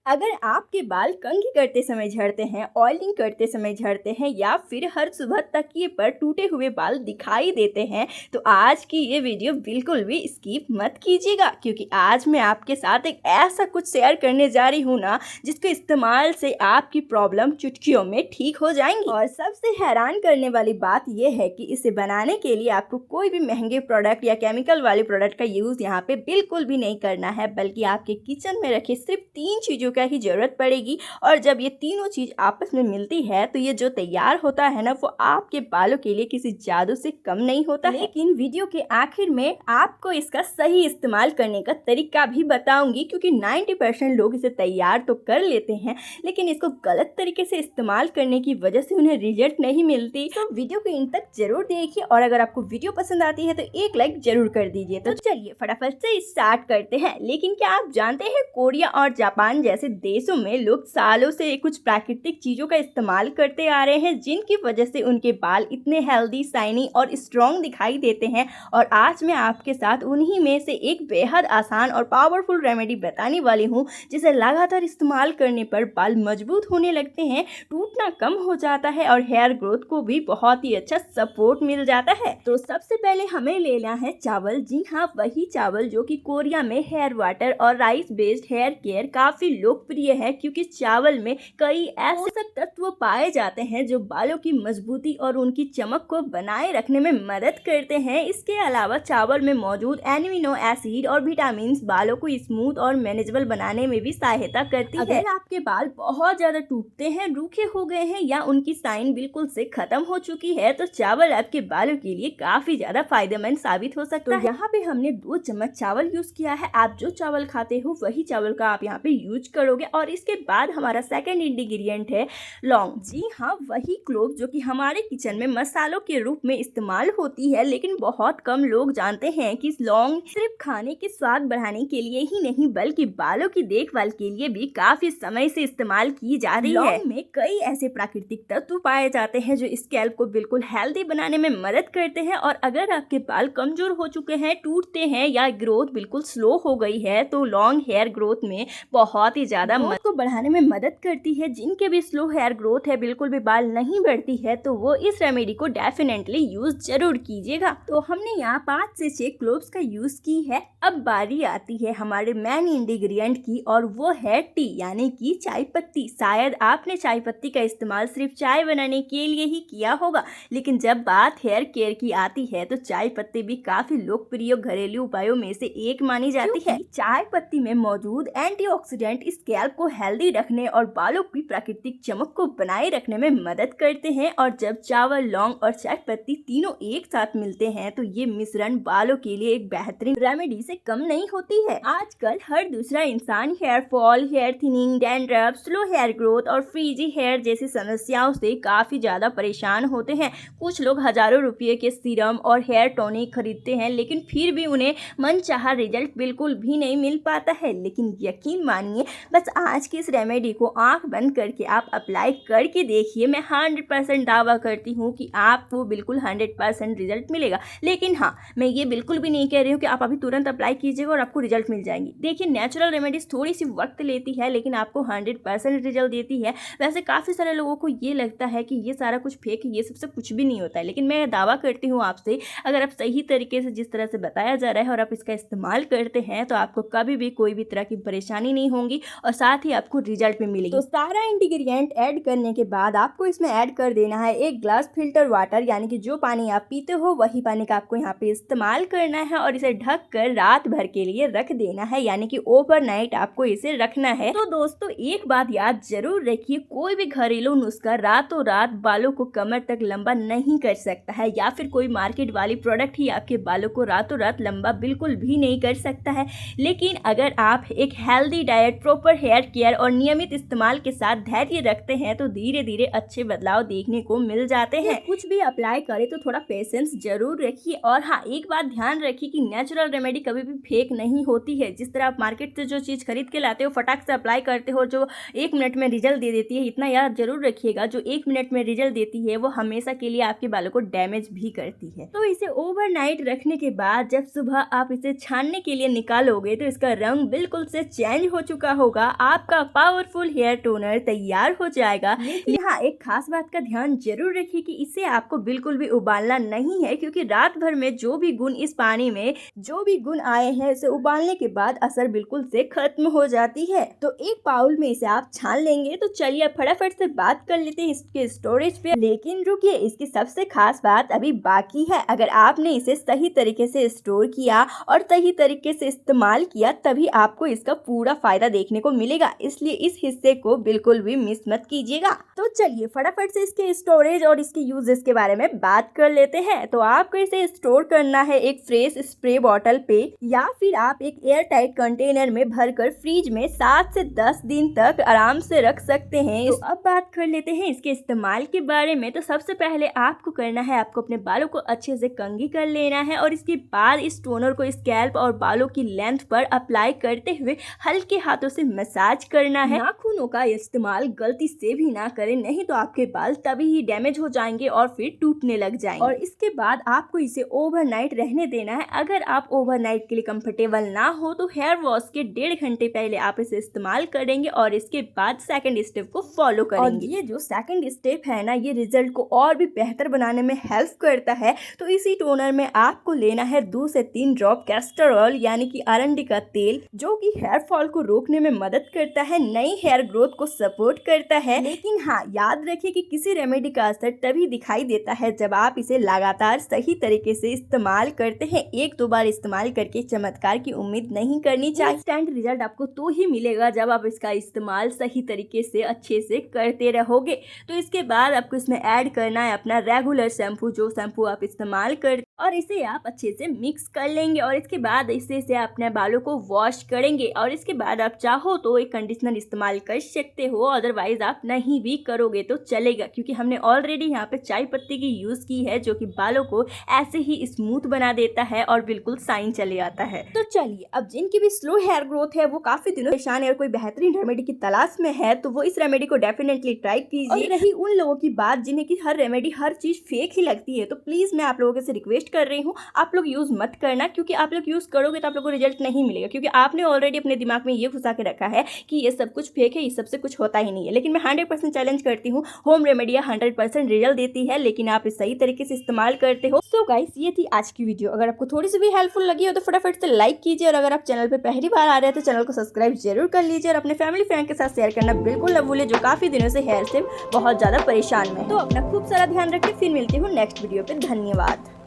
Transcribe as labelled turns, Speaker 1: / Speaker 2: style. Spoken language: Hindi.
Speaker 1: अगर आपके बाल कंघी करते समय झड़ते हैं, ऑयलिंग करते समय झड़ते हैं या फिर हर सुबह तकिए पर टूटे हुए बाल दिखाई देते हैं, तो आज की ये वीडियो बिल्कुल भी स्किप मत कीजिएगा, क्योंकि आज मैं आपके साथ एक ऐसा कुछ शेयर करने जा रही हूँ ना, जिसके इस्तेमाल से आपकी प्रॉब्लम चुटकियों में ठीक हो जाएंगी। और सबसे हैरान करने वाली बात यह है कि इसे बनाने के लिए आपको कोई भी महंगे प्रोडक्ट या केमिकल वाले प्रोडक्ट का यूज़ यहाँ पे बिल्कुल भी नहीं करना है, बल्कि आपके किचन में रखे सिर्फ 3 चीज़ों का ही जरूरत पड़ेगी। और जब ये तीनों चीज आपस में मिलती है तो ये जो तैयार होता है ना, वो आपके बालों के लिए किसी जादू से कम नहीं होता है। लेकिन वीडियो के आखिर में आपको इसका सही इस्तेमाल करने का तरीका भी बताऊंगी, क्योंकि 90% लोग इसे तैयार तो कर लेते हैं, लेकिन इसको गलत तरीके से इस्तेमाल करने की वजह से उन्हें रिजल्ट नहीं मिलती। तो वीडियो को इन तक जरूर देखिए, और अगर आपको वीडियो पसंद आती है तो एक लाइक जरूर कर दीजिए। तो चलिए फटाफट से स्टार्ट करते हैं। लेकिन क्या आप जानते हैं, कोरिया और जापान जैसे देशों में लोग सालों से कुछ प्राकृतिक चीजों का इस्तेमाल करते आ रहे हैं, जिनकी वजह से उनके बाल इतने हेल्दी, शाइनी और स्ट्रॉन्ग दिखाई देते हैं। और आज मैं आपके साथ उन्हीं में से एक बेहद आसान और पावरफुल रेमेडी बताने वाली हूँ, जिसे लगातार इस्तेमाल करने पर बाल मजबूत होने लगते हैं, टूटना कम हो जाता है और हेयर ग्रोथ को भी बहुत ही अच्छा सपोर्ट मिल जाता है। तो सबसे पहले हमें लेना है चावल। जी हाँ, वही चावल जो कि कोरिया में हेयर वाटर और राइस बेस्ड हेयर केयर काफी लोकप्रिय है, क्योंकि चावल में कई ऐसे पोषक तत्व पाए जाते हैं जो बालों की मजबूती और उनकी चमक को बनाए रखने में मदद करते हैं। इसके अलावा चावल में मौजूद एमिनो एसिड और विटामिन बालों को स्मूथ और मैनेजेबल बनाने में भी सहायता करती है। अगर आपके बाल बहुत ज्यादा टूटते हैं, रूखे हो गए हैं या उनकी शाइन बिल्कुल से खत्म हो चुकी है, तो चावल आपके बालों के लिए काफी ज्यादा फायदेमंद साबित हो सकता है। यहाँ पे हमने 2 चम्मच चावल यूज किया है। आप जो चावल खाते हो वही चावल का आप यहाँ पे यूज करोगे। और इसके बाद हमारा सेकंड इंग्रेडिएंट है लौंग। जी हाँ, वही क्लोव जो कि हमारे किचन में मसालों के रूप में इस्तेमाल होती है, लेकिन बहुत कम लोग जानते हैं कि लौंग सिर्फ खाने के स्वाद बढ़ाने के लिए ही नहीं, बल्कि बालों की देखभाल के लिए भी काफी समय से इस्तेमाल की जा रही है। लौंग में कई ऐसे प्राकृतिक तत्व पाए जाते हैं जो स्कैल्प को बिल्कुल हेल्दी बनाने में मदद करते हैं। और अगर आपके बाल कमजोर हो चुके हैं, टूटते हैं या ग्रोथ बिल्कुल स्लो हो गई है, तो लौंग हेयर ग्रोथ में बहुत ही ज्यादा को बढ़ाने में मदद करती है। जिनके भी स्लो हेयर ग्रोथ है, बिल्कुल भी बाल नहीं बढ़ती है, तो वो इस रेमेडी को डेफिनेटली यूज जरूर कीजिएगा। तो हमने यहाँ 5 से 6 क्लोव्स का यूज की है। अब बारी आती है हमारे मेन इंग्रेडिएंट की, और वो है टी, यानी कि चाय पत्ती। शायद आपने चाय पत्ती का इस्तेमाल सिर्फ चाय बनाने के लिए ही किया होगा, लेकिन जब बात हेयर केयर की आती है तो चाय पत्ती भी काफी लोकप्रिय घरेलू उपायों में से एक मानी जाती है। चाय पत्ती में मौजूद एंटीऑक्सीडेंट स्कैल्प को हेल्दी रखने और बालों की प्राकृतिक चमक को बनाए रखने में मदद करते हैं। और जब चावल, लौंग और चाय पत्ती तीनों एक साथ मिलते हैं, तो ये मिश्रण बालों के लिए एक बेहतरीन रेमेडी से कम नहीं होती है। आजकल हर दूसरा इंसान hair fall, hair thinning, dandruff, slow hair growth और फ्रीजी हेयर जैसी समस्याओं से काफी ज्यादा परेशान होते हैं। कुछ लोग हजारों रुपये के सीरम और हेयर टॉनिक खरीदते हैं, लेकिन फिर भी उन्हें मनचाहा रिजल्ट बिल्कुल भी नहीं मिल पाता है। लेकिन यकीन मानिए, बस आज की इस रेमेडी को आंख बंद करके आप अप्लाई करके देखिए। मैं 100% दावा करती हूँ कि आपको बिल्कुल 100% रिजल्ट मिलेगा। लेकिन हाँ, मैं ये बिल्कुल भी नहीं कह रही हूँ कि आप अभी तुरंत अप्लाई कीजिएगा और आपको रिजल्ट मिल जाएंगी। देखिए, नेचुरल रेमेडीज थोड़ी सी वक्त लेती है, लेकिन आपको 100% रिजल्ट देती है। वैसे काफ़ी सारे लोगों को ये लगता है कि ये सारा कुछ फेक है, ये सबसे कुछ भी नहीं होता है, लेकिन मैं दावा करती हूँ आपसे, अगर आप सही तरीके से, जिस तरह से बताया जा रहा है, और आप इसका इस्तेमाल करते हैं, तो आपको कभी भी कोई भी तरह की परेशानी नहीं होगी और साथ ही आपको रिजल्ट भी मिलेगी। तो सारा इंग्रेडिएंट ऐड करने के बाद आपको इसमें ऐड कर देना है 1 ग्लास फिल्टर वाटर, यानी कि जो पानी आप पीते हो वही पानी का आपको यहाँ पे इस्तेमाल करना है। और इसे ढक कर रात भर के लिए रख देना है, यानी कि ओवरनाइट आपको इसे रखना है। तो दोस्तों, एक बात याद जरूर रखिए, कोई भी घरेलू नुस्खा रातों रात बालों को कमर तक लंबा नहीं कर सकता है, या फिर कोई मार्केट वाली प्रोडक्ट ही आपके बालों को रातों रात लंबा बिल्कुल भी नहीं कर सकता है। लेकिन अगर आप एक healthy diet, proper hair care और नियमित इस्तेमाल के साथ धैर्य रखते हैं, तो धीरे धीरे अच्छे बदलाव देखने को मिल जाते हैं। कुछ भी अप्लाई करें तो थोड़ा पेशेंस जरूर रखिए। और हाँ, एक बात ध्यान रखिए कि नेचुरल रेमेडी कभी भी फेक नहीं होती है। जिस तरह आप मार्केट से जो चीज़ खरीद के लाते हो, फटाक से अप्लाई करते हो, जो 1 मिनट में रिजल्ट दे देती है, इतना याद जरूर रखिएगा, जो 1 मिनट में रिजल्ट देती है वो हमेशा के लिए आपके बालों को डैमेज भी करती है। तो इसे ओवरनाइट रखने के बाद जब सुबह आप इसे छानने के लिए निकालोगे, तो इसका रंग बिल्कुल से चेंज हो चुका होगा। होगा, आपका पावरफुल हेयर टोनर तैयार हो जाएगा। यहाँ एक खास बात का ध्यान जरूर रखिए कि इसे आपको बिल्कुल भी उबालना नहीं है, क्योंकि रात भर में जो भी गुण इस पानी में जो भी गुण आए हैं इसे उबालने के बाद असर बिल्कुल से खत्म हो जाती है। तो एक बाउल में इसे आप छान लेंगे। तो चलिए अब फटाफट से बात कर लेते हैं इसके स्टोरेज पे। लेकिन रुकिए, इसकी सबसे खास बात अभी बाकी है। अगर आपने इसे सही तरीके से स्टोर किया और सही तरीके से इस्तेमाल किया तभी आपको इसका पूरा फायदा देखने को मिलेगा, इसलिए इस हिस्से को बिल्कुल भी मिस मत कीजिएगा। तो चलिए फटाफट से इसके स्टोरेज और इसके यूजेस के बारे में बात कर लेते हैं। तो आपको इसे स्टोर करना है एक फ्रेश स्प्रे बॉटल पे, या फिर आप एक एयर टाइट कंटेनर में भरकर फ्रिज में 7 से 10 दिन तक आराम से रख सकते हैं। तो अब बात कर लेते हैं इसके इस्तेमाल के बारे में। तो सबसे पहले आपको करना है, आपको अपने बालों को अच्छे से कंघी कर लेना है और इसके बाद इस टोनर को स्कैल्प और बालों की लेंथ पर अप्लाई करते हुए हल्के हाथों से मसाज करना है। नाखूनों का इस्तेमाल गलती से भी ना करें, नहीं तो आपके बाल तभी ही डैमेज हो जाएंगे और फिर टूटने लग जाएंगे। और इसके बाद आपको इसे ओवरनाइट रहने देना है। अगर आप ओवरनाइट के लिए कंफर्टेबल ना हो तो हेयर वॉश के 1.5 घंटे पहले आप इसे इस्तेमाल करेंगे और इसके बाद सेकंड स्टेप को फॉलो करेंगे। और ये जो सेकंड स्टेप है ना, ये रिजल्ट को और भी बेहतर बनाने में हेल्प करता है। तो इसी टोनर में आपको लेना है 2 से 3 ड्रॉप कैस्टर ऑयल यानी कि अरंडी का तेल, जो कि हेयर फॉल को रोकने में मदद करता है, नई हेयर ग्रोथ को सपोर्ट करता है। लेकिन हाँ, याद रखिए कि किसी रेमेडी का असर तभी दिखाई देता है जब आप इसे लगातार सही तरीके से इस्तेमाल करते हैं। 1-2 बार इस्तेमाल करके चमत्कार की उम्मीद नहीं करनी चाहिए। इंस्टेंट रिजल्ट आपको तो ही मिलेगा जब आप इसका इस्तेमाल सही तरीके से अच्छे से करते रहोगे। तो इसके बाद आपको इसमें ऐड करना है अपना रेगुलर शैम्पू, जो शैम्पू आप इस्तेमाल करते, और इसे आप अच्छे से मिक्स कर लेंगे और इसके बाद इसे से अपने बालों को वॉश करेंगे। और इसके बाद आप चाहो तो एक कंडीशनर इस्तेमाल कर सकते हो, अदरवाइज आप नहीं भी करोगे तो चलेगा, क्योंकि हमने ऑलरेडी यहाँ पे चाय पत्ती की यूज की है, जो कि बालों को ऐसे ही स्मूथ बना देता है और बिल्कुल शाइन चले आता है। तो चलिए, अब जिनकी भी स्लो हेयर ग्रोथ है, वो काफी दिनों परेशान है और कोई बेहतरीन रेमेडी की तलाश में है, तो वो इस रेमेडी को डेफिनेटली ट्राई कीजिए। और रही उन लोगों की बात जिन्हें की हर रेमेडी हर चीज फेक ही लगती है, तो प्लीज मैं आप लोगों से रिक्वेस्ट कर रही हूँ, आप लोग यूज मत करना, क्योंकि आप लोग यूज करोगे तो आप लोग को रिजल्ट नहीं मिलेगा, क्योंकि आपने ऑलरेडी अपने दिमाग में ये घुसा के रखा है कि ये सब कुछ फेक है, इस सबसे कुछ होता ही नहीं है। लेकिन मैं 100% चैलेंज करती हूँ, होम रेमेडिया 100% रिजल्ट देती है, लेकिन आप इस सही तरीके से इस्तेमाल करते हो। सो गाइस, ये थी आज की वीडियो। अगर आपको थोड़ी सी भी हेल्पफुल लगी हो तो फटाफट से लाइक कीजिए, और अगर आप चैनल पे पहली बार आ रहे हैं तो चैनल को सब्सक्राइब जरूर कर लीजिए और अपने फैमिली फ्रेंड के साथ शेयर करना बिल्कुल न भूलिए, जो काफी दिनों से हेयर से बहुत ज्यादा परेशान में है। तो अपना खूब सारा ध्यान रखें। फिर मिलती हूँ नेक्स्ट वीडियो पे। धन्यवाद।